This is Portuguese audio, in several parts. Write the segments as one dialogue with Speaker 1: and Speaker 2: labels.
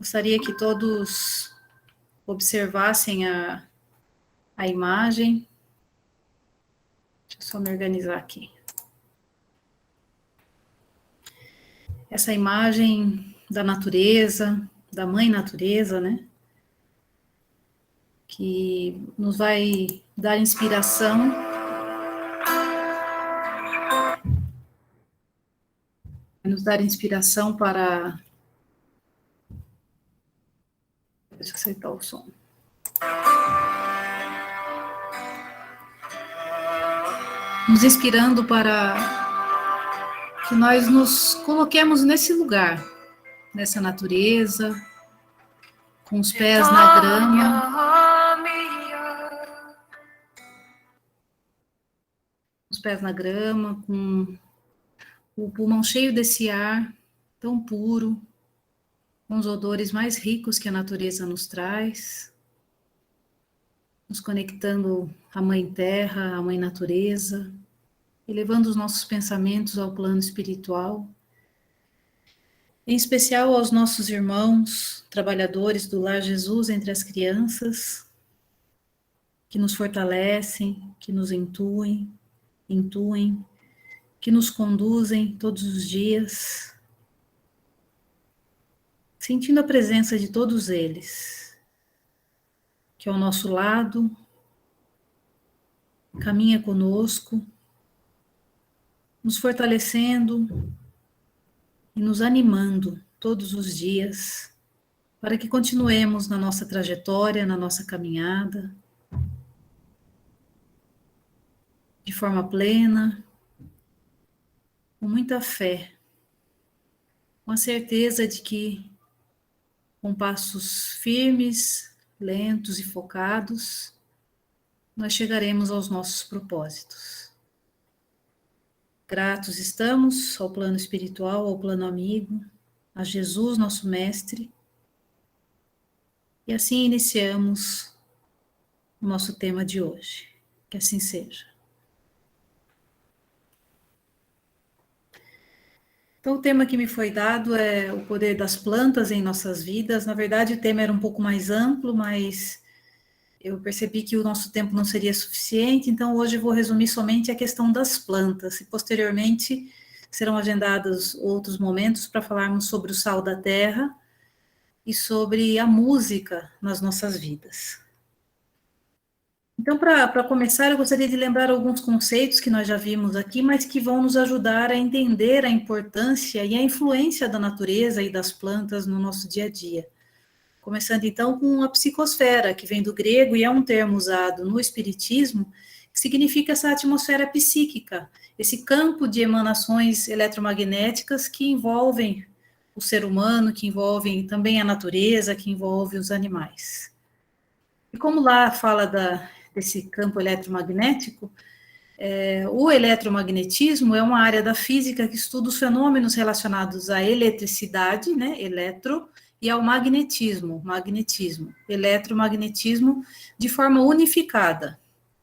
Speaker 1: Gostaria que todos observassem a imagem. Deixa eu só me organizar aqui. Essa imagem da natureza, da mãe natureza, né? Que nos vai dar inspiração para... Deixa eu acertar o som. Nos inspirando para que nós nos coloquemos nesse lugar, nessa natureza, com os pés na grama, com o pulmão cheio desse ar tão puro, com os odores mais ricos que a natureza nos traz, nos conectando à Mãe Terra, à Mãe Natureza, elevando os nossos pensamentos ao plano espiritual, em especial aos nossos irmãos, trabalhadores do Lar Jesus entre as crianças, que nos fortalecem, que nos intuem, que nos conduzem todos os dias, sentindo a presença de todos eles, que ao nosso lado, caminha conosco, nos fortalecendo e nos animando todos os dias, para que continuemos na nossa trajetória, na nossa caminhada, de forma plena, com muita fé, com a certeza de que, com passos firmes, lentos e focados, nós chegaremos aos nossos propósitos. Gratos estamos ao plano espiritual, ao plano amigo, a Jesus, nosso mestre, e assim iniciamos o nosso tema de hoje. Que assim seja. Então, o tema que me foi dado é o poder das plantas em nossas vidas. Na verdade, o tema era um pouco mais amplo, mas eu percebi que o nosso tempo não seria suficiente, então hoje eu vou resumir somente a questão das plantas, e posteriormente serão agendados outros momentos para falarmos sobre o sal da terra e sobre a música nas nossas vidas. Então, para começar, eu gostaria de lembrar alguns conceitos que nós já vimos aqui, mas que vão nos ajudar a entender a importância e a influência da natureza e das plantas no nosso dia a dia. Começando então com a psicosfera, que vem do grego e é um termo usado no espiritismo, que significa essa atmosfera psíquica, esse campo de emanações eletromagnéticas que envolvem o ser humano, que envolvem também a natureza, que envolve os animais. E como lá fala desse campo eletromagnético, o eletromagnetismo é uma área da física que estuda os fenômenos relacionados à eletricidade, né, eletro, e ao magnetismo, eletromagnetismo, de forma unificada.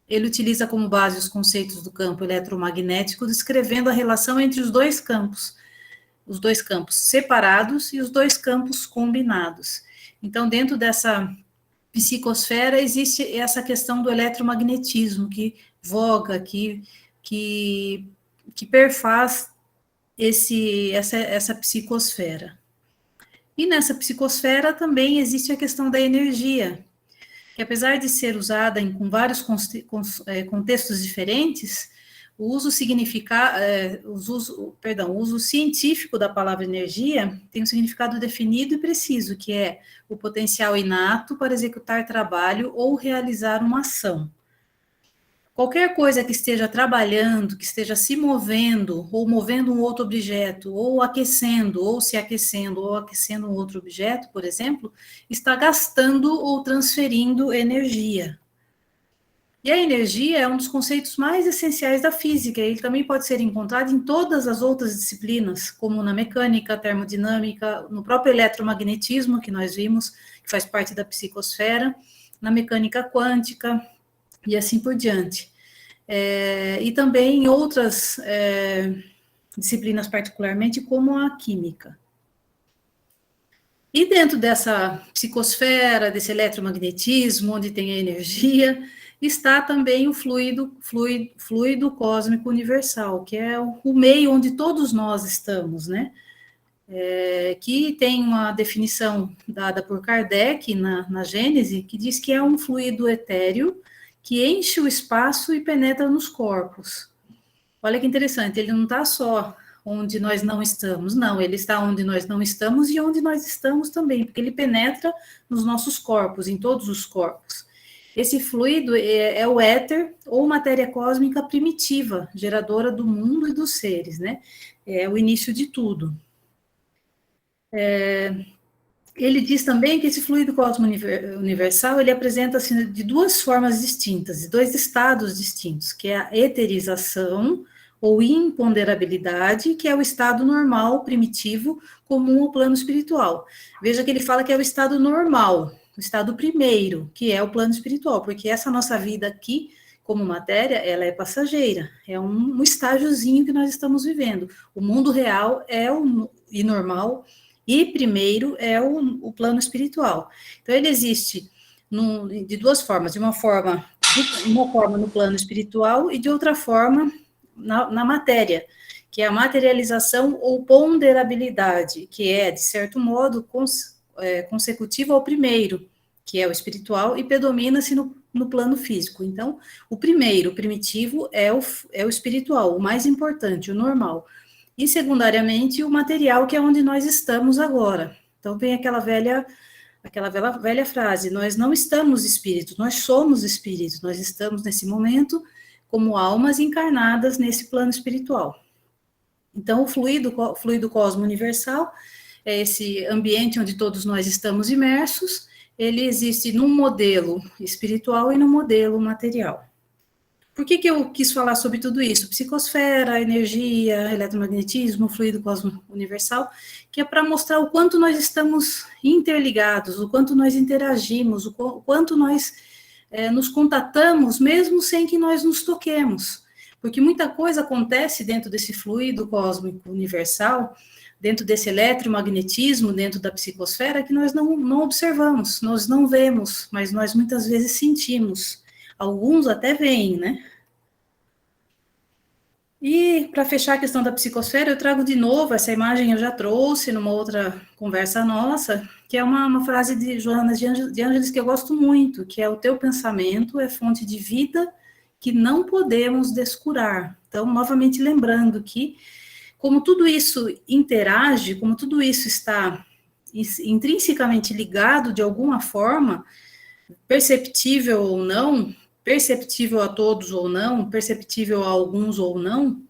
Speaker 1: Ele utiliza como base os conceitos do campo eletromagnético, descrevendo a relação entre os dois campos separados e os dois campos combinados. Então, dentro dessa psicosfera, existe essa questão do eletromagnetismo, que voga, que perfaz essa psicosfera. E nessa psicosfera também existe a questão da energia, que apesar de ser usada com vários contextos diferentes, o uso científico da palavra energia tem um significado definido e preciso, que é o potencial inato para executar trabalho ou realizar uma ação. Qualquer coisa que esteja trabalhando, que esteja se movendo, ou movendo um outro objeto, ou aquecendo, ou se aquecendo, ou aquecendo um outro objeto, por exemplo, está gastando ou transferindo energia. E a energia é um dos conceitos mais essenciais da física, ele também pode ser encontrado em todas as outras disciplinas, como na mecânica, termodinâmica, no próprio eletromagnetismo, que nós vimos, que faz parte da psicosfera, na mecânica quântica, e assim por diante. E também em outras disciplinas particularmente, como a química. E dentro dessa psicosfera, desse eletromagnetismo, onde tem a energia, está também o fluido cósmico universal, que é o meio onde todos nós estamos, né? Que tem uma definição dada por Kardec na Gênese, que diz que é um fluido etéreo que enche o espaço e penetra nos corpos. Olha que interessante, ele não está só onde nós não estamos, não, ele está onde nós não estamos e onde nós estamos também, porque ele penetra nos nossos corpos, em todos os corpos. Esse fluido é o éter ou matéria cósmica primitiva, geradora do mundo e dos seres, né? É o início de tudo. Ele diz também que esse fluido cósmico universal, ele apresenta-se de duas formas distintas, de dois estados distintos, que é a eterização ou imponderabilidade, que é o estado normal, primitivo, comum ao plano espiritual. Veja que ele fala que é o estado normal, o estado primeiro, que é o plano espiritual, porque essa nossa vida aqui, como matéria, ela é passageira, é um estágiozinho que nós estamos vivendo. O mundo real é o normal, e primeiro é o plano espiritual. Então, ele existe de duas formas, de uma forma no plano espiritual e de outra forma na matéria, que é a materialização ou ponderabilidade, que é, de certo modo, consecutiva ao primeiro, que é o espiritual, e predomina-se no plano físico. Então, o primeiro, o primitivo, é o espiritual, o mais importante, o normal. E, secundariamente, o material, que é onde nós estamos agora. Então, vem aquela velha frase, nós não estamos espíritos, nós somos espíritos, nós estamos, nesse momento, como almas encarnadas nesse plano espiritual. Então, o fluido cosmo universal é esse ambiente onde todos nós estamos imersos, ele existe num modelo espiritual e no modelo material. Por que eu quis falar sobre tudo isso? Psicosfera, energia, eletromagnetismo, fluido cósmico universal, que é para mostrar o quanto nós estamos interligados, o quanto nós interagimos, o quanto nós nos contatamos, mesmo sem que nós nos toquemos. Porque muita coisa acontece dentro desse fluido cósmico universal, dentro desse eletromagnetismo, dentro da psicosfera, que nós não observamos, nós não vemos, mas nós muitas vezes sentimos. Alguns até veem, né? E para fechar a questão da psicosfera, eu trago de novo essa imagem, eu já trouxe numa outra conversa nossa, que é uma frase de Joana de Ângeles que eu gosto muito, que é: o teu pensamento é fonte de vida que não podemos descurar. Então, novamente lembrando que, como tudo isso interage, como tudo isso está intrinsecamente ligado de alguma forma, perceptível ou não, perceptível a todos ou não, perceptível a alguns ou não,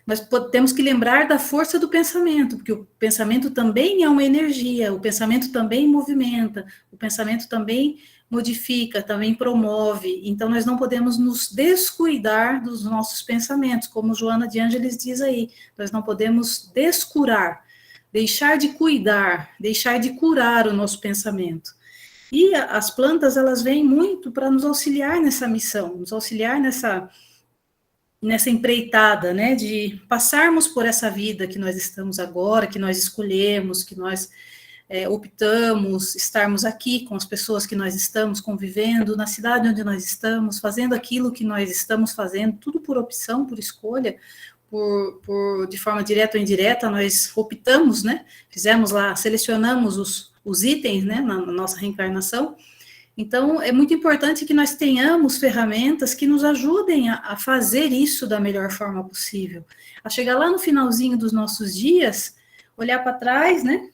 Speaker 1: mas temos que lembrar da força do pensamento, porque o pensamento também é uma energia, o pensamento também movimenta, o pensamento também modifica, também promove, então nós não podemos nos descuidar dos nossos pensamentos, como Joana de Ângeles diz aí, nós não podemos descurar, deixar de cuidar, deixar de curar o nosso pensamento. E as plantas, elas vêm muito para nos auxiliar nessa missão, nos auxiliar nessa empreitada, né, de passarmos por essa vida que nós estamos agora, que nós escolhemos, que nós optamos, estarmos aqui com as pessoas que nós estamos convivendo, na cidade onde nós estamos, fazendo aquilo que nós estamos fazendo, tudo por opção, por escolha, de forma direta ou indireta, nós optamos, né, fizemos lá, selecionamos os itens, né, na nossa reencarnação. Então, é muito importante que nós tenhamos ferramentas que nos ajudem a fazer isso da melhor forma possível, a chegar lá no finalzinho dos nossos dias, olhar para trás, né,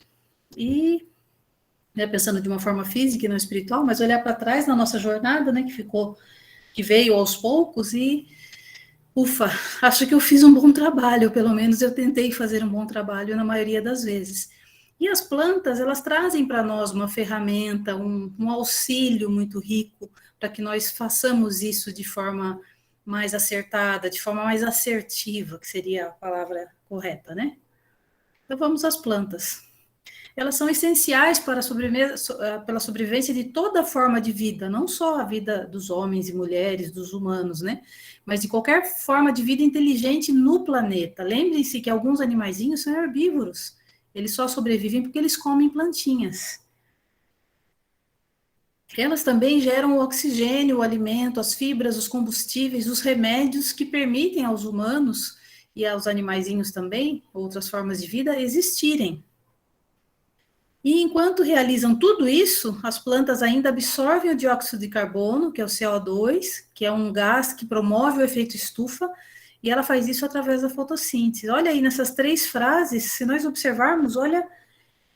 Speaker 1: e, né, pensando de uma forma física e não espiritual, mas olhar para trás na nossa jornada, né, que veio aos poucos e, ufa, acho que eu fiz um bom trabalho, pelo menos eu tentei fazer um bom trabalho na maioria das vezes. E as plantas, elas trazem para nós uma ferramenta, um auxílio muito rico para que nós façamos isso de forma mais acertada, de forma mais assertiva, que seria a palavra correta, né? Então vamos às plantas. Elas são essenciais pela sobrevivência de toda forma de vida, não só a vida dos homens e mulheres, dos humanos, né? Mas de qualquer forma de vida inteligente no planeta. Lembrem-se que alguns animaizinhos são herbívoros. Eles só sobrevivem porque eles comem plantinhas. Elas também geram o oxigênio, o alimento, as fibras, os combustíveis, os remédios que permitem aos humanos e aos animaizinhos também, outras formas de vida, existirem. E enquanto realizam tudo isso, as plantas ainda absorvem o dióxido de carbono, que é o CO2, que é um gás que promove o efeito estufa, e ela faz isso através da fotossíntese. Olha aí nessas 3 frases, se nós observarmos, olha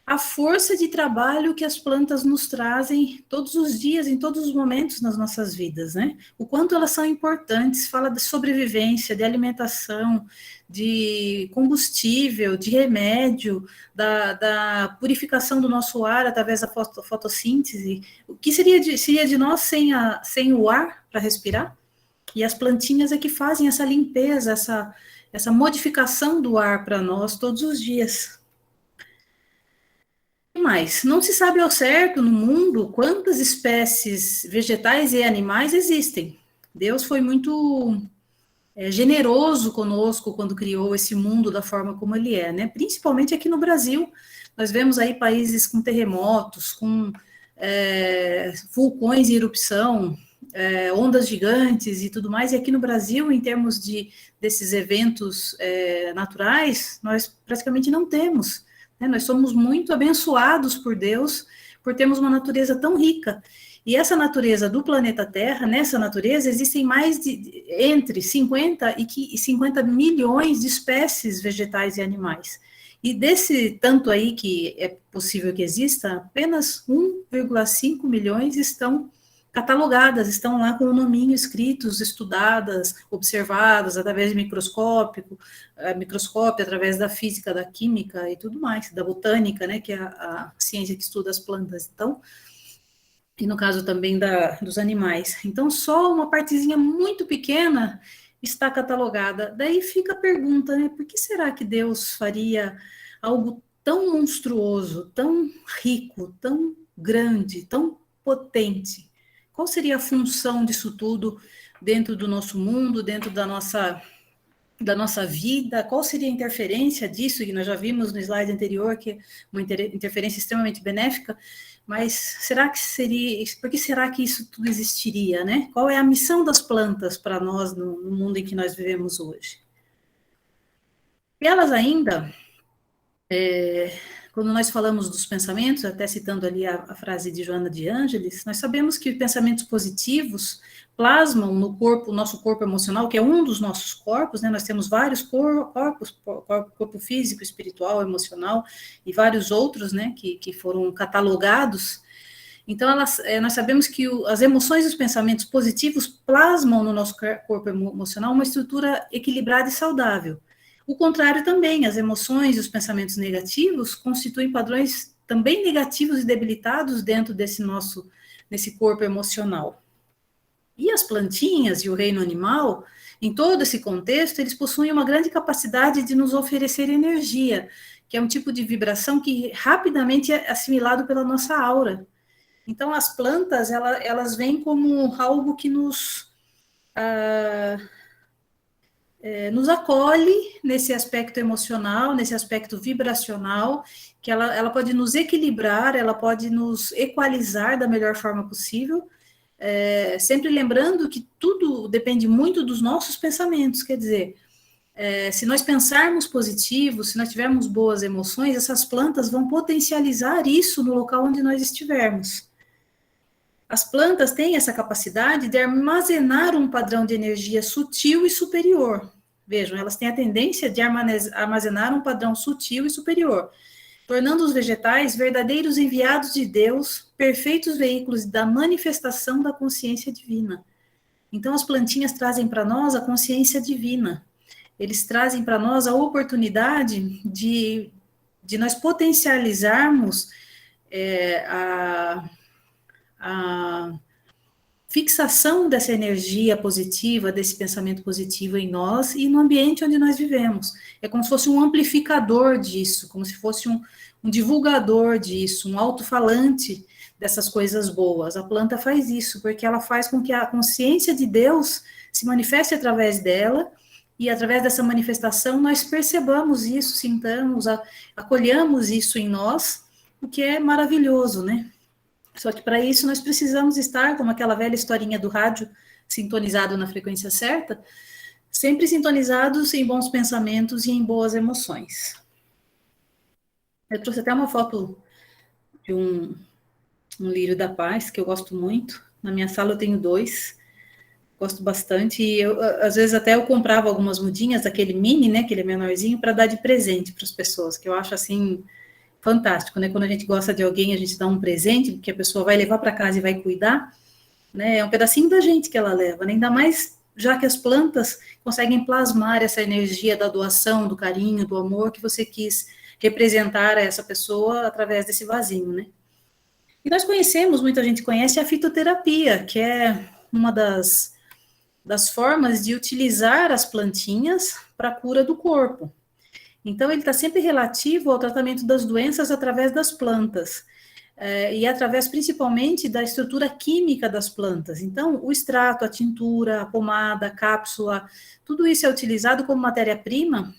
Speaker 1: a força de trabalho que as plantas nos trazem todos os dias, em todos os momentos nas nossas vidas, né? O quanto elas são importantes, fala de sobrevivência, de alimentação, de combustível, de remédio, da purificação do nosso ar através da fotossíntese. O que seria de nós sem o ar para respirar? E as plantinhas é que fazem essa limpeza, essa modificação do ar para nós todos os dias. Mas não se sabe ao certo no mundo quantas espécies vegetais e animais existem. Deus foi muito generoso conosco quando criou esse mundo da forma como ele é, né? Principalmente aqui no Brasil, nós vemos aí países com terremotos, com vulcões em erupção, ondas gigantes e tudo mais, e aqui no Brasil, em termos desses eventos naturais, nós praticamente não temos. Nós somos muito abençoados por Deus por termos uma natureza tão rica. E essa natureza do planeta Terra, nessa natureza, existem mais entre 50 e 50 milhões de espécies vegetais e animais. E desse tanto aí que é possível que exista, apenas 1,5 milhões estão catalogadas, estão lá com o nominho escritos, estudadas, observadas através de microscópio, através da física, da química e tudo mais, da botânica, né, que é a ciência que estuda as plantas, então, e no caso também dos animais. Então, só uma partezinha muito pequena está catalogada. Daí fica a pergunta, né, por que será que Deus faria algo tão monstruoso, tão rico, tão grande, tão potente? Qual seria a função disso tudo dentro do nosso mundo, dentro da nossa vida? Qual seria a interferência disso? Que nós já vimos no slide anterior, que é uma interferência extremamente benéfica, mas por que será que isso tudo existiria, né? Qual é a missão das plantas para nós no mundo em que nós vivemos hoje? E elas ainda... quando nós falamos dos pensamentos, até citando ali a frase de Joana de Ângeles, nós sabemos que pensamentos positivos plasmam no corpo, nosso corpo emocional, que é um dos nossos corpos, né? Nós temos vários corpos, corpo físico, espiritual, emocional, e vários outros, né, que foram catalogados. Então, nós sabemos que as emoções e os pensamentos positivos plasmam no nosso corpo emocional uma estrutura equilibrada e saudável. O contrário também, as emoções e os pensamentos negativos constituem padrões também negativos e debilitados dentro nesse corpo emocional. E as plantinhas e o reino animal, em todo esse contexto, eles possuem uma grande capacidade de nos oferecer energia, que é um tipo de vibração que rapidamente é assimilado pela nossa aura. Então, as plantas, elas vêm como algo que nos acolhe nesse aspecto emocional, nesse aspecto vibracional, que ela pode nos equilibrar, ela pode nos equalizar da melhor forma possível, sempre lembrando que tudo depende muito dos nossos pensamentos, quer dizer, se nós pensarmos positivo, se nós tivermos boas emoções, essas plantas vão potencializar isso no local onde nós estivermos. As plantas têm essa capacidade de armazenar um padrão de energia sutil e superior. Vejam, elas têm a tendência de armazenar um padrão sutil e superior, tornando os vegetais verdadeiros enviados de Deus, perfeitos veículos da manifestação da consciência divina. Então, as plantinhas trazem para nós a consciência divina. Eles trazem para nós a oportunidade de nós potencializarmos a fixação dessa energia positiva, desse pensamento positivo em nós e no ambiente onde nós vivemos. É como se fosse um amplificador disso, como se fosse um divulgador disso, um alto-falante dessas coisas boas. A planta faz isso, porque ela faz com que a consciência de Deus se manifeste através dela e através dessa manifestação nós percebamos isso, sintamos, acolhamos isso em nós, o que é maravilhoso, né? Só que para isso nós precisamos estar, como aquela velha historinha do rádio, sintonizado na frequência certa, sempre sintonizados em bons pensamentos e em boas emoções. Eu trouxe até uma foto de um lírio da paz, que eu gosto muito. Na minha sala eu tenho 2, gosto bastante, e às vezes até eu comprava algumas mudinhas, daquele mini, né, aquele menorzinho, para dar de presente para as pessoas, que eu acho assim fantástico, né? Quando a gente gosta de alguém, a gente dá um presente, porque a pessoa vai levar para casa e vai cuidar, né? É um pedacinho da gente que ela leva, né? Ainda mais já que as plantas conseguem plasmar essa energia da doação, do carinho, do amor que você quis representar a essa pessoa através desse vasinho, né? E nós conhecemos, muita gente conhece a fitoterapia, que é uma das formas de utilizar as plantinhas para a cura do corpo. Então, ele está sempre relativo ao tratamento das doenças através das plantas, e através principalmente da estrutura química das plantas. Então, o extrato, a tintura, a pomada, a cápsula, tudo isso é utilizado como matéria-prima,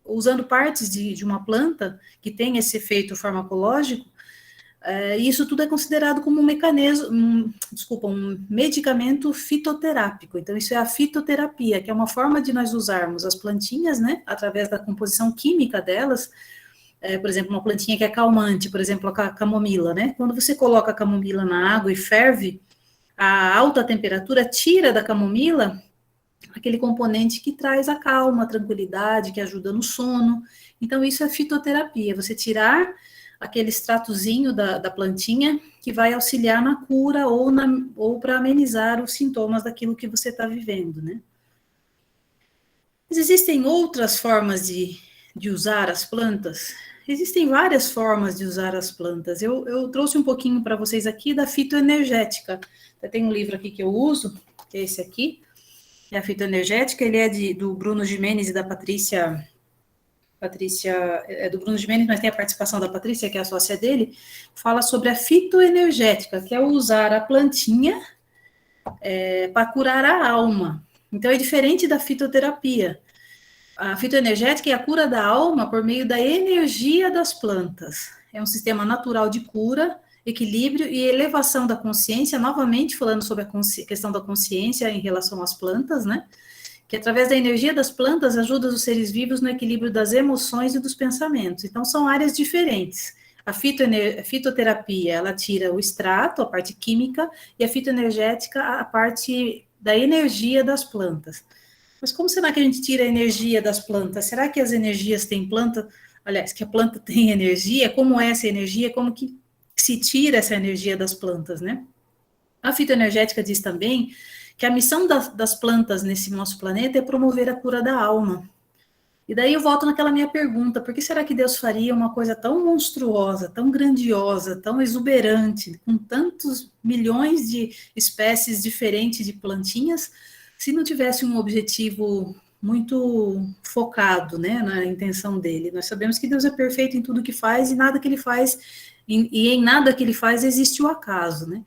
Speaker 1: usando partes de uma planta que tem esse efeito farmacológico, e isso tudo é considerado como um mecanismo, um medicamento fitoterápico. Então, isso é a fitoterapia, que é uma forma de nós usarmos as plantinhas, né, através da composição química delas, por exemplo, uma plantinha que é calmante, por exemplo, a camomila, né? Quando você coloca a camomila na água e ferve, a alta temperatura tira da camomila aquele componente que traz a calma, a tranquilidade, que ajuda no sono. Então, isso é fitoterapia, você tirar aquele extratozinho da plantinha que vai auxiliar na cura ou para amenizar os sintomas daquilo que você está vivendo, né? Mas existem outras formas de usar as plantas? Existem várias formas de usar as plantas. Eu trouxe um pouquinho para vocês aqui da fitoenergética. Tem um livro aqui que eu uso, que é esse aqui, é a fitoenergética, ele é do Bruno Gimenez e da Patrícia, é do Bruno Gimenez, mas tem a participação da Patrícia, que é a sócia dele, fala sobre a fitoenergética, que é usar a plantinha para curar a alma. Então, é diferente da fitoterapia. A fitoenergética é a cura da alma por meio da energia das plantas. É um sistema natural de cura, equilíbrio e elevação da consciência, novamente falando sobre a questão da consciência em relação às plantas, né? Que através da energia das plantas ajuda os seres vivos no equilíbrio das emoções e dos pensamentos. Então, são áreas diferentes. A fitoterapia, ela tira o extrato, a parte química, e a fitoenergética, a parte da energia das plantas. Mas como será que a gente tira a energia das plantas? Será que as energias têm planta? Aliás, que a planta tem energia? Como é essa energia? Como que se tira essa energia das plantas, né? A fitoenergética diz também que a missão das plantas nesse nosso planeta é promover a cura da alma. E daí eu volto naquela minha pergunta, por que será que Deus faria uma coisa tão monstruosa, tão grandiosa, tão exuberante, com tantos milhões de espécies diferentes de plantinhas, se não tivesse um objetivo muito focado, né, na intenção dele? Nós sabemos que Deus é perfeito em tudo que faz, e nada que ele faz, e em nada que ele faz existe o acaso, né?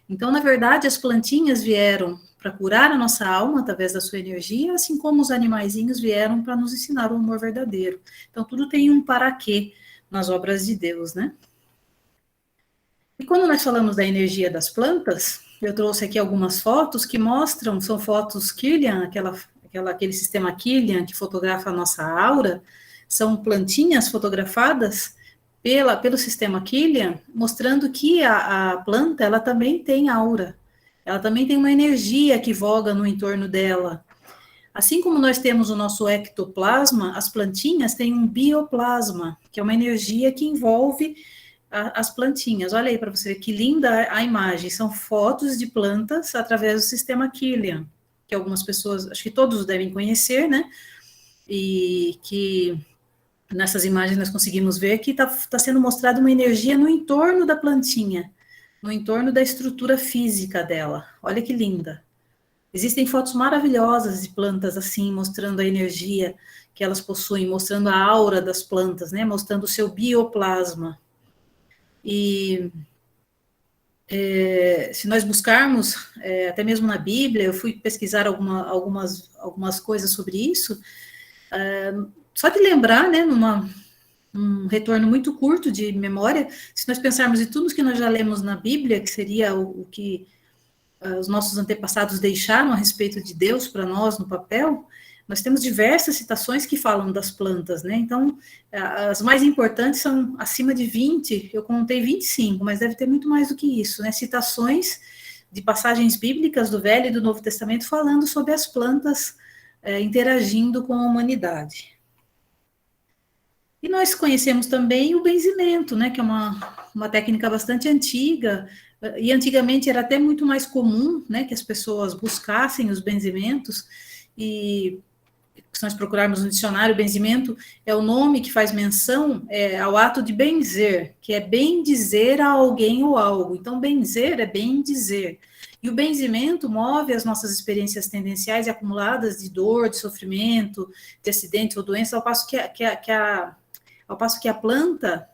Speaker 1: Então, na verdade, as plantinhas vieram para curar a nossa alma através da sua energia, assim como os animaizinhos vieram para nos ensinar o amor verdadeiro. Então, tudo tem um para quê nas obras de Deus, né? E quando nós falamos da energia das plantas, eu trouxe aqui algumas fotos que mostram, são fotos Kirlian, aquele sistema Kirlian que fotografa a nossa aura, são plantinhas fotografadas pelo sistema Kirlian, mostrando que a planta, ela também tem aura, ela também tem uma energia que voga no entorno dela. Assim como nós temos o nosso ectoplasma, as plantinhas têm um bioplasma, que é uma energia que envolve as plantinhas. Olha aí para você ver que linda a imagem. São fotos de plantas através do sistema Kirlian, que algumas pessoas, acho que todos devem conhecer, né? E que nessas imagens nós conseguimos ver que está sendo mostrada uma energia no entorno da plantinha, no entorno da estrutura física dela. Olha que linda. Existem fotos maravilhosas de plantas assim, mostrando a energia que elas possuem, mostrando a aura das plantas, né? Mostrando o seu bioplasma. E Se nós buscarmos, até mesmo na Bíblia, eu fui pesquisar algumas coisas sobre isso, só de lembrar, né, um retorno muito curto de memória, se nós pensarmos em tudo que nós já lemos na Bíblia, que seria o que os nossos antepassados deixaram a respeito de Deus para nós no papel, nós temos diversas citações que falam das plantas, né? Então, as mais importantes são acima de 20, eu contei 25, mas deve ter muito mais do que isso, né? Citações de passagens bíblicas do Velho e do Novo Testamento falando sobre as plantas interagindo com a humanidade. E nós conhecemos também o benzimento, né? Que é uma técnica bastante antiga, e antigamente era até muito mais comum, né? Que as pessoas buscassem os benzimentos, e se nós procurarmos no dicionário, benzimento é o nome que faz menção ao ato de benzer, que é bem dizer a alguém ou algo. Então, benzer é bem dizer. E o benzimento move as nossas experiências tendenciais e acumuladas de dor, de sofrimento, de acidente ou doença, ao passo que a planta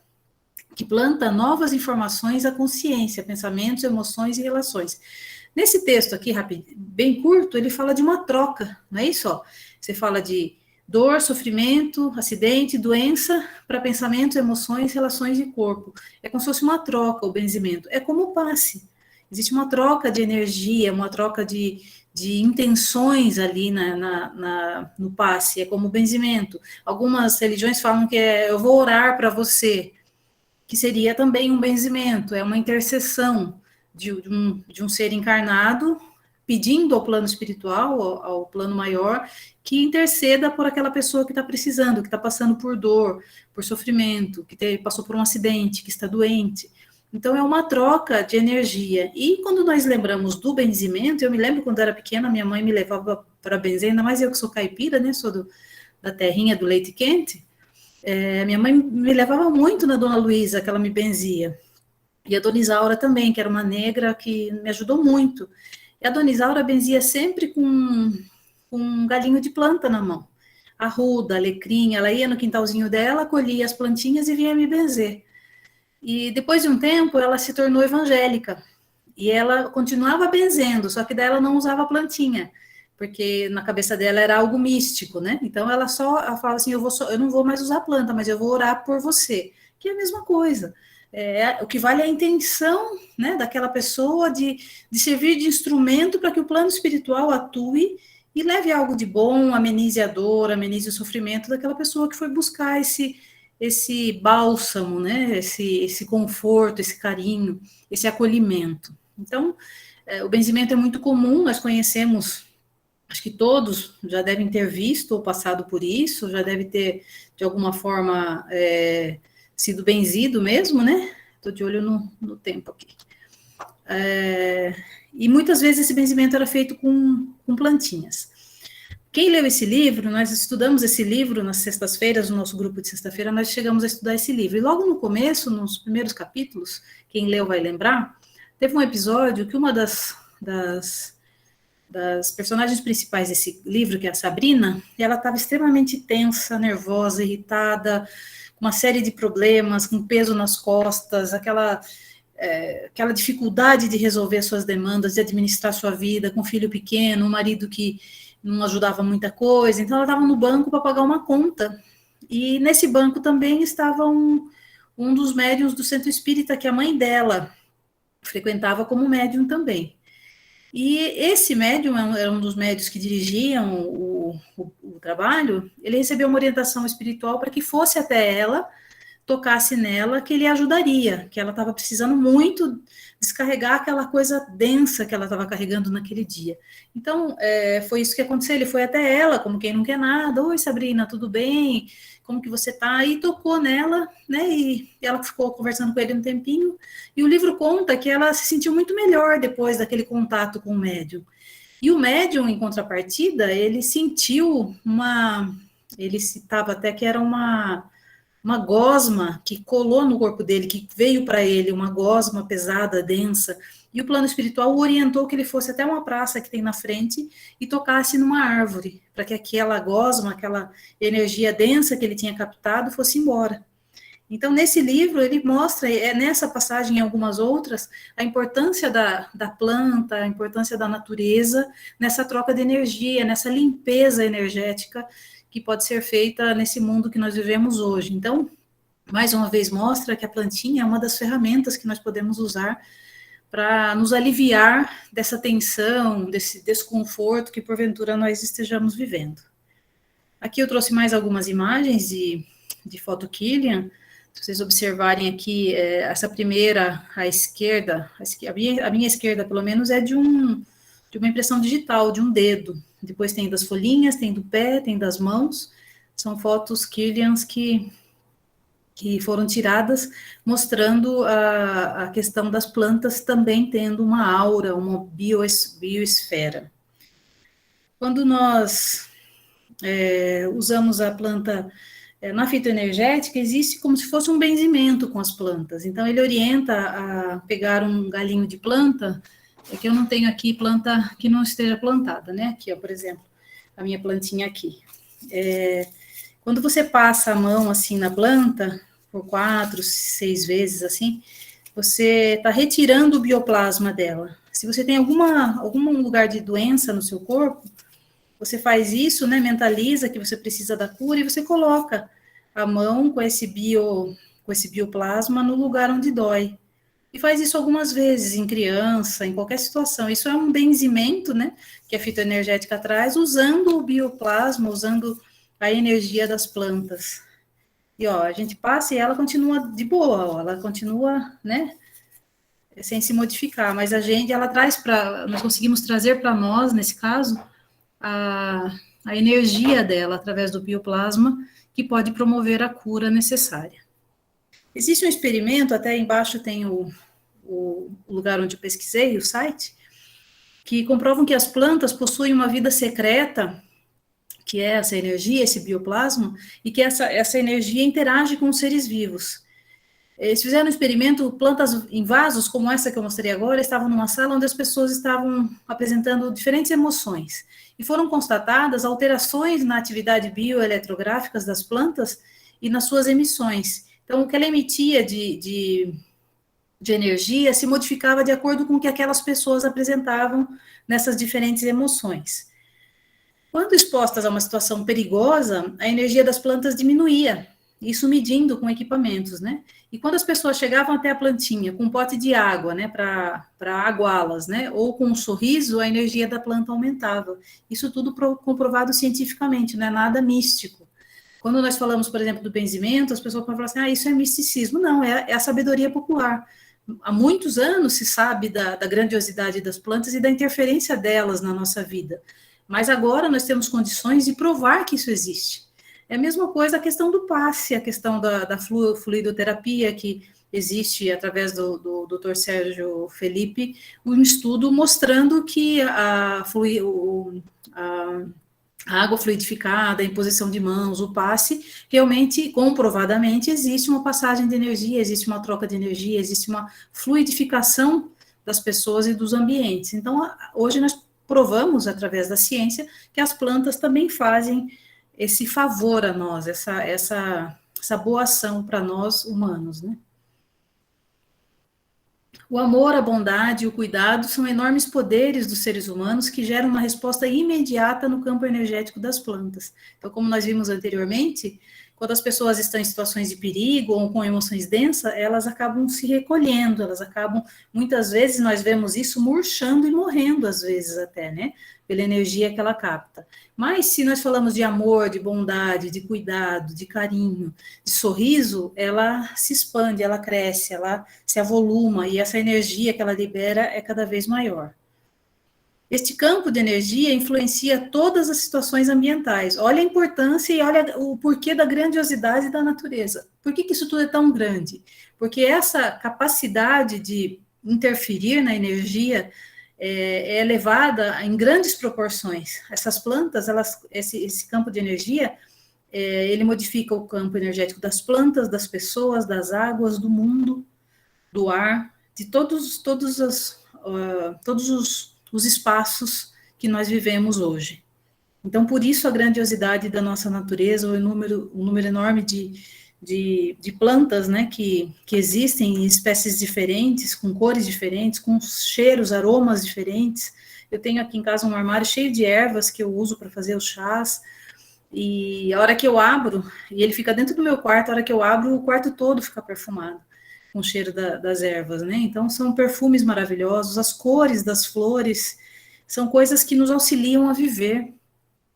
Speaker 1: novas informações à consciência, pensamentos, emoções e relações. Nesse texto aqui, bem curto, ele fala de uma troca, não é isso? Ó? Você fala de dor, sofrimento, acidente, doença, para pensamentos, emoções, relações e corpo. É como se fosse uma troca, o benzimento. É como o passe. Existe uma troca de energia, uma troca de intenções ali no passe, é como o benzimento. Algumas religiões falam que eu vou orar para você, que seria também um benzimento, é uma intercessão de um ser encarnado pedindo ao plano espiritual, ao plano maior, que interceda por aquela pessoa que está precisando, que está passando por dor, por sofrimento, que passou por um acidente, que está doente. Então, é uma troca de energia. E quando nós lembramos do benzimento, eu me lembro quando era pequena, minha mãe me levava para benzer, ainda mais eu que sou caipira, né, sou da terrinha do leite quente. Minha mãe me levava muito na Dona Luísa, que ela me benzia. E a Dona Isaura também, que era uma negra que me ajudou muito. E a Dona Isaura benzia sempre com um galinho de planta na mão. Arruda, alecrim, ela ia no quintalzinho dela, colhia as plantinhas e vinha me benzer. E depois de um tempo, ela se tornou evangélica. E ela continuava benzendo, só que daí ela não usava plantinha, porque na cabeça dela era algo místico, né? Então ela falava assim, eu não vou mais usar planta, mas eu vou orar por você, que é a mesma coisa. O que vale é a intenção, né, daquela pessoa de servir de instrumento para que o plano espiritual atue e leve algo de bom, amenize a dor, amenize o sofrimento daquela pessoa que foi buscar esse bálsamo, né, esse conforto, esse carinho, esse acolhimento. Então, o benzimento é muito comum, nós conhecemos, acho que todos já devem ter visto ou passado por isso, já deve ter, de alguma forma, sido benzido mesmo, né? Estou de olho no tempo aqui. E muitas vezes esse benzimento era feito com plantinhas. Quem leu esse livro, nós estudamos esse livro nas sextas-feiras, no nosso grupo de sexta-feira, nós chegamos a estudar esse livro. E logo no começo, nos primeiros capítulos, quem leu vai lembrar, teve um episódio que uma das personagens principais desse livro, que é a Sabrina, ela estava extremamente tensa, nervosa, irritada, com uma série de problemas, com peso nas costas, aquela dificuldade de resolver suas demandas, de administrar sua vida, com um filho pequeno, um marido que não ajudava muita coisa, então ela estava no banco para pagar uma conta, e nesse banco também estava um dos médiuns do centro espírita, que a mãe dela frequentava como médium também. E esse médium era um dos médios que dirigiam o trabalho, ele recebeu uma orientação espiritual para que fosse até ela, tocasse nela, que ele ajudaria, que ela estava precisando muito descarregar aquela coisa densa que ela estava carregando naquele dia. Então, foi isso que aconteceu, ele foi até ela, como quem não quer nada, oi Sabrina, tudo bem? Como que você tá? E tocou nela, né, e ela ficou conversando com ele um tempinho, e o livro conta que ela se sentiu muito melhor depois daquele contato com o médium. E o médium, em contrapartida, ele sentiu ele citava até que era uma gosma que colou no corpo dele, que veio para ele, uma gosma pesada, densa, e o plano espiritual orientou que ele fosse até uma praça que tem na frente e tocasse numa árvore, para que aquela gosma, aquela energia densa que ele tinha captado fosse embora. Então, nesse livro, ele mostra, nessa passagem e em algumas outras, a importância da planta, a importância da natureza, nessa troca de energia, nessa limpeza energética que pode ser feita nesse mundo que nós vivemos hoje. Então, mais uma vez, mostra que a plantinha é uma das ferramentas que nós podemos usar para nos aliviar dessa tensão, desse desconforto que porventura nós estejamos vivendo. Aqui eu trouxe mais algumas imagens de foto Kirlian. Se vocês observarem aqui, essa primeira à esquerda, a minha esquerda pelo menos é de uma impressão digital, de um dedo. Depois tem das folhinhas, tem do pé, tem das mãos. São fotos Kirlians que foram tiradas, mostrando a questão das plantas também tendo uma aura, uma biosfera. Quando nós usamos a planta na fitoenergética, existe como se fosse um benzimento com as plantas. Então, ele orienta a pegar um galinho de planta, que eu não tenho aqui planta que não esteja plantada, né? Aqui, ó, por exemplo, a minha plantinha aqui. Quando você passa a mão assim na planta, por 4, 6 vezes assim, você está retirando o bioplasma dela. Se você tem algum lugar de doença no seu corpo, você faz isso, né, mentaliza que você precisa da cura e você coloca a mão com esse bioplasma no lugar onde dói. E faz isso algumas vezes, em criança, em qualquer situação. Isso é um benzimento, né, que a fitoenergética traz, usando o bioplasma, usando a energia das plantas. E, ó, a gente passa e ela continua de boa, ó, ela continua, né, sem se modificar, mas ela traz nós conseguimos trazer para nós, nesse caso, a energia dela através do bioplasma, que pode promover a cura necessária. Existe um experimento, até embaixo tem o lugar onde eu pesquisei, o site, que comprovam que as plantas possuem uma vida secreta, que é essa energia, esse bioplasma, e que essa energia interage com os seres vivos. Eles fizeram um experimento, plantas em vasos, como essa que eu mostrei agora, estavam numa sala onde as pessoas estavam apresentando diferentes emoções, e foram constatadas alterações na atividade bioeletrográficas das plantas e nas suas emissões. Então, o que ela emitia de energia se modificava de acordo com o que aquelas pessoas apresentavam nessas diferentes emoções. Quando expostas a uma situação perigosa, a energia das plantas diminuía, isso medindo com equipamentos, né? E quando as pessoas chegavam até a plantinha com um pote de água, né, para aguá-las, né, ou com um sorriso, a energia da planta aumentava. Isso tudo comprovado cientificamente, não é nada místico. Quando nós falamos, por exemplo, do benzimento, as pessoas falam assim, isso é misticismo. Não, é a sabedoria popular. Há muitos anos se sabe da grandiosidade das plantas e da interferência delas na nossa vida. Mas agora nós temos condições de provar que isso existe. É a mesma coisa a questão do passe, a questão da fluidoterapia, que existe através do Dr. Sérgio Felipe, um estudo mostrando que a água fluidificada, a imposição de mãos, o passe, realmente, comprovadamente, existe uma passagem de energia, existe uma troca de energia, existe uma fluidificação das pessoas e dos ambientes. Então, hoje nós provamos, através da ciência, que as plantas também fazem esse favor a nós, essa boa ação para nós humanos, né? O amor, a bondade e o cuidado são enormes poderes dos seres humanos que geram uma resposta imediata no campo energético das plantas. Então, como nós vimos anteriormente, quando as pessoas estão em situações de perigo ou com emoções densas, elas acabam se recolhendo, muitas vezes nós vemos isso murchando e morrendo, às vezes até, né? Pela energia que ela capta. Mas se nós falamos de amor, de bondade, de cuidado, de carinho, de sorriso, ela se expande, ela cresce, ela se avoluma, e essa energia que ela libera é cada vez maior. Este campo de energia influencia todas as situações ambientais. Olha a importância e olha o porquê da grandiosidade da natureza. Por que isso tudo é tão grande? Porque essa capacidade de interferir na energia é elevada em grandes proporções. Essas plantas, esse campo de energia, ele modifica o campo energético das plantas, das pessoas, das águas, do mundo, do ar, de todos os espaços que nós vivemos hoje. Então, por isso a grandiosidade da nossa natureza, o número enorme de de plantas, né, que existem em espécies diferentes, com cores diferentes, com cheiros, aromas diferentes. Eu tenho aqui em casa um armário cheio de ervas que eu uso para fazer os chás, e a hora que eu abro, e ele fica dentro do meu quarto, a hora que eu abro, o quarto todo fica perfumado, com o cheiro das ervas, né? Então, são perfumes maravilhosos, as cores das flores, são coisas que nos auxiliam a viver.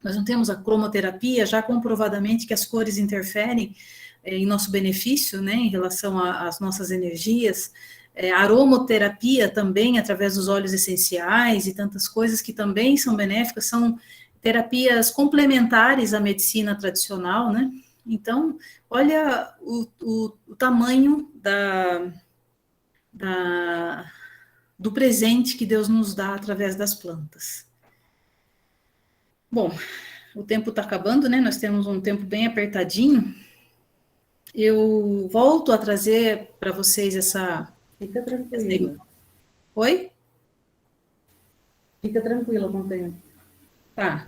Speaker 1: Nós não temos a cromoterapia, já comprovadamente que as cores interferem em nosso benefício, né, em relação às nossas energias, a aromoterapia também, através dos óleos essenciais e tantas coisas que também são benéficas, são terapias complementares à medicina tradicional, né? Então, olha o tamanho do presente que Deus nos dá através das plantas. Bom, o tempo está acabando, né? Nós temos um tempo bem apertadinho. Eu volto a trazer para vocês essa.
Speaker 2: Fica tranquila.
Speaker 1: Oi?
Speaker 2: Fica tranquila com o tempo.
Speaker 1: Tá.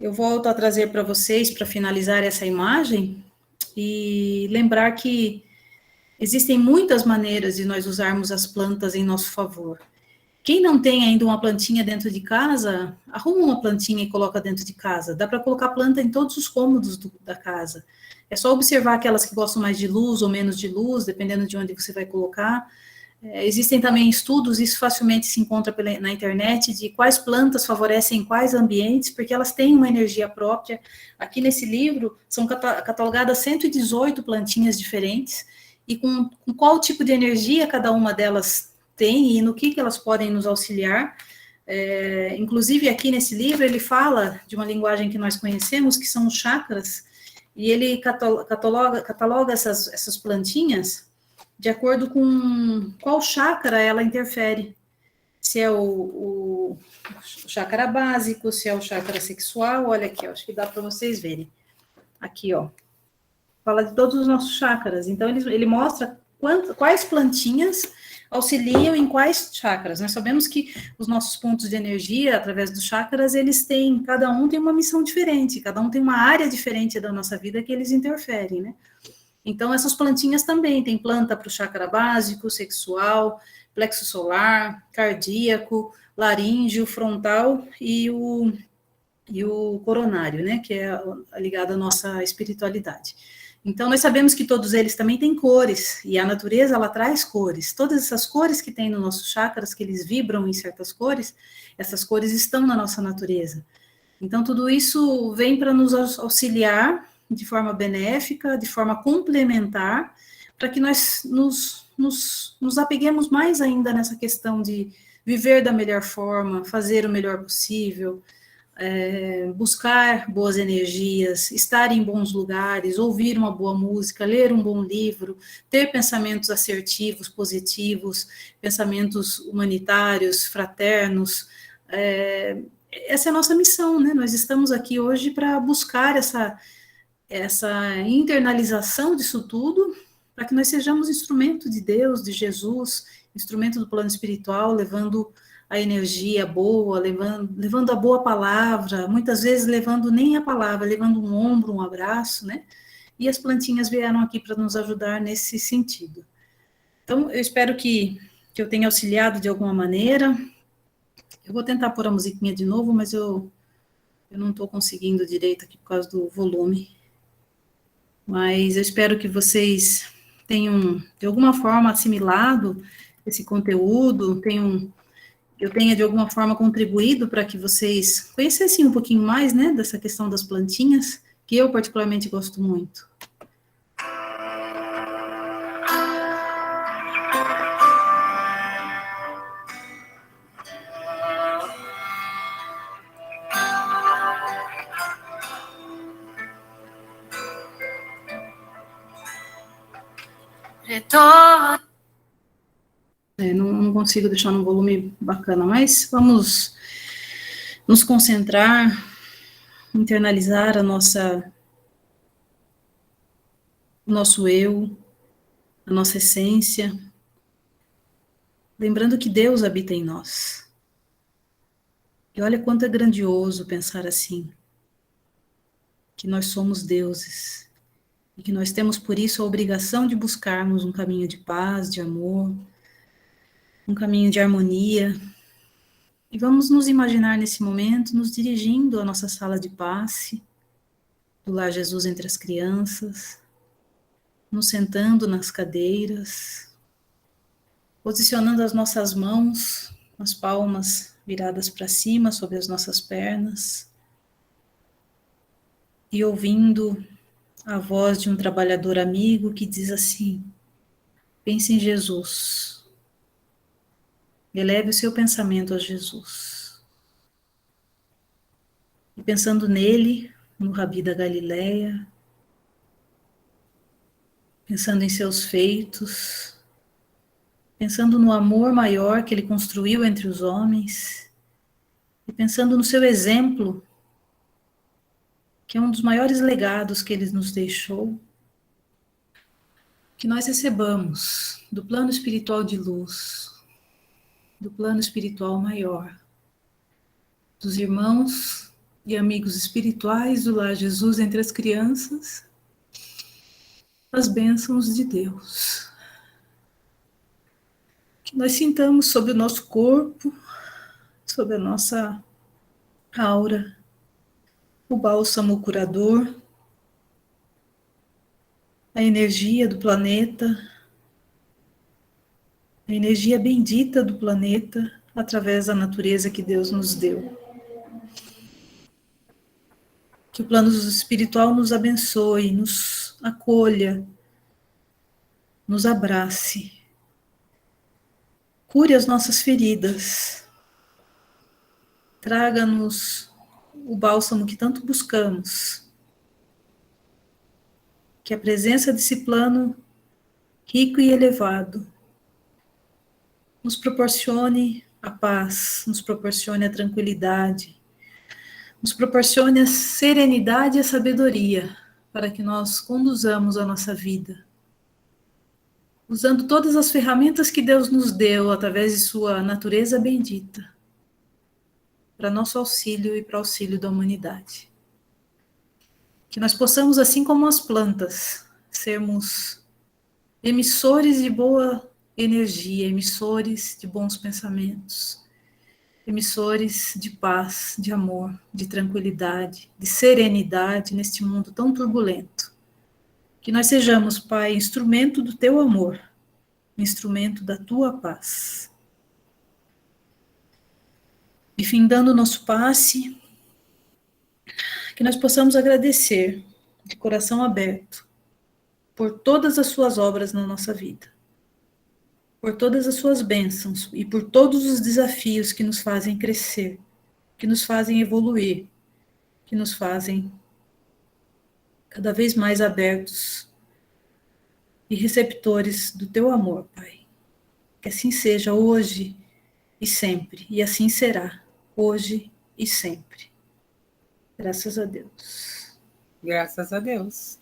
Speaker 1: Eu volto a trazer para vocês, para finalizar essa imagem, e lembrar que existem muitas maneiras de nós usarmos as plantas em nosso favor. Quem não tem ainda uma plantinha dentro de casa, arruma uma plantinha e coloca dentro de casa. Dá para colocar planta em todos os cômodos da casa. É só observar aquelas que gostam mais de luz ou menos de luz, dependendo de onde você vai colocar. Existem também estudos, isso facilmente se encontra na internet, de quais plantas favorecem quais ambientes, porque elas têm uma energia própria. Aqui nesse livro são catalogadas 118 plantinhas diferentes, e com qual tipo de energia cada uma delas tem e no que elas podem nos auxiliar. Inclusive, aqui nesse livro, ele fala de uma linguagem que nós conhecemos, que são os chakras, e ele cataloga essas plantinhas de acordo com qual chakra ela interfere. Se é o chakra básico, se é o chakra sexual, olha aqui, ó, acho que dá para vocês verem. Aqui, ó, fala de todos os nossos chakras. Então, ele mostra quais plantinhas auxiliam em quais chakras. Nós sabemos que os nossos pontos de energia, através dos chakras, cada um tem uma missão diferente, cada um tem uma área diferente da nossa vida que eles interferem, né? Então, essas plantinhas também, tem planta para o chakra básico, sexual, plexo solar, cardíaco, laríngeo, frontal e o coronário, né, que é ligado à nossa espiritualidade. Então, nós sabemos que todos eles também têm cores, e a natureza, ela traz cores. Todas essas cores que tem no nosso chakras, que eles vibram em certas cores, essas cores estão na nossa natureza. Então, tudo isso vem para nos auxiliar de forma benéfica, de forma complementar, para que nós nos apeguemos mais ainda nessa questão de viver da melhor forma, fazer o melhor possível, buscar boas energias, estar em bons lugares, ouvir uma boa música, ler um bom livro, ter pensamentos assertivos, positivos, pensamentos humanitários, fraternos. Essa é a nossa missão, né? Nós estamos aqui hoje para buscar essa internalização disso tudo, para que nós sejamos instrumento de Deus, de Jesus, instrumento do plano espiritual, levando a energia boa, levando a boa palavra, muitas vezes levando nem a palavra, levando um ombro, um abraço, né? E as plantinhas vieram aqui para nos ajudar nesse sentido. Então, eu espero que eu tenha auxiliado de alguma maneira. Eu vou tentar pôr a musiquinha de novo, mas eu não estou conseguindo direito aqui por causa do volume. Mas eu espero que vocês tenham, de alguma forma, assimilado esse conteúdo, eu tenha, de alguma forma, contribuído para que vocês conhecessem um pouquinho mais, né, dessa questão das plantinhas, que eu particularmente gosto muito. Não consigo deixar num volume bacana, mas vamos nos concentrar, internalizar o nosso eu, a nossa essência, lembrando que Deus habita em nós. E olha quanto é grandioso pensar assim, que nós somos deuses, e que nós temos por isso a obrigação de buscarmos um caminho de paz, de amor, um caminho de harmonia. E vamos nos imaginar nesse momento nos dirigindo à nossa sala de passe, do Lar Jesus entre as crianças, nos sentando nas cadeiras, posicionando as nossas mãos, as palmas viradas para cima sobre as nossas pernas e ouvindo a voz de um trabalhador amigo que diz assim: pense em Jesus, eleve o seu pensamento a Jesus. E pensando nele, no Rabi da Galileia, pensando em seus feitos, pensando no amor maior que ele construiu entre os homens, e pensando no seu exemplo, que é um dos maiores legados que ele nos deixou, que nós recebamos do plano espiritual de luz, do plano espiritual maior, dos irmãos e amigos espirituais do Lar Jesus entre as crianças, as bênçãos de Deus. Que nós sintamos sobre o nosso corpo, sobre a nossa aura, o bálsamo curador, a energia do planeta, a energia bendita do planeta, através da natureza que Deus nos deu. Que o plano espiritual nos abençoe, nos acolha, nos abrace, cure as nossas feridas, traga-nos o bálsamo que tanto buscamos, que a presença desse plano rico e elevado nos proporcione a paz, nos proporcione a tranquilidade, nos proporcione a serenidade e a sabedoria para que nós conduzamos a nossa vida, usando todas as ferramentas que Deus nos deu através de sua natureza bendita, para nosso auxílio e para o auxílio da humanidade. Que nós possamos, assim como as plantas, sermos emissores de boa energia, emissores de bons pensamentos, emissores de paz, de amor, de tranquilidade, de serenidade neste mundo tão turbulento. Que nós sejamos, Pai, instrumento do teu amor, instrumento da tua paz. E findando o nosso passe, que nós possamos agradecer de coração aberto por todas as suas obras na nossa vida, por todas as suas bênçãos e por todos os desafios que nos fazem crescer, que nos fazem evoluir, que nos fazem cada vez mais abertos e receptores do teu amor, Pai. Que assim seja hoje e sempre, e assim será, hoje e sempre. Graças a Deus.
Speaker 3: Graças a Deus.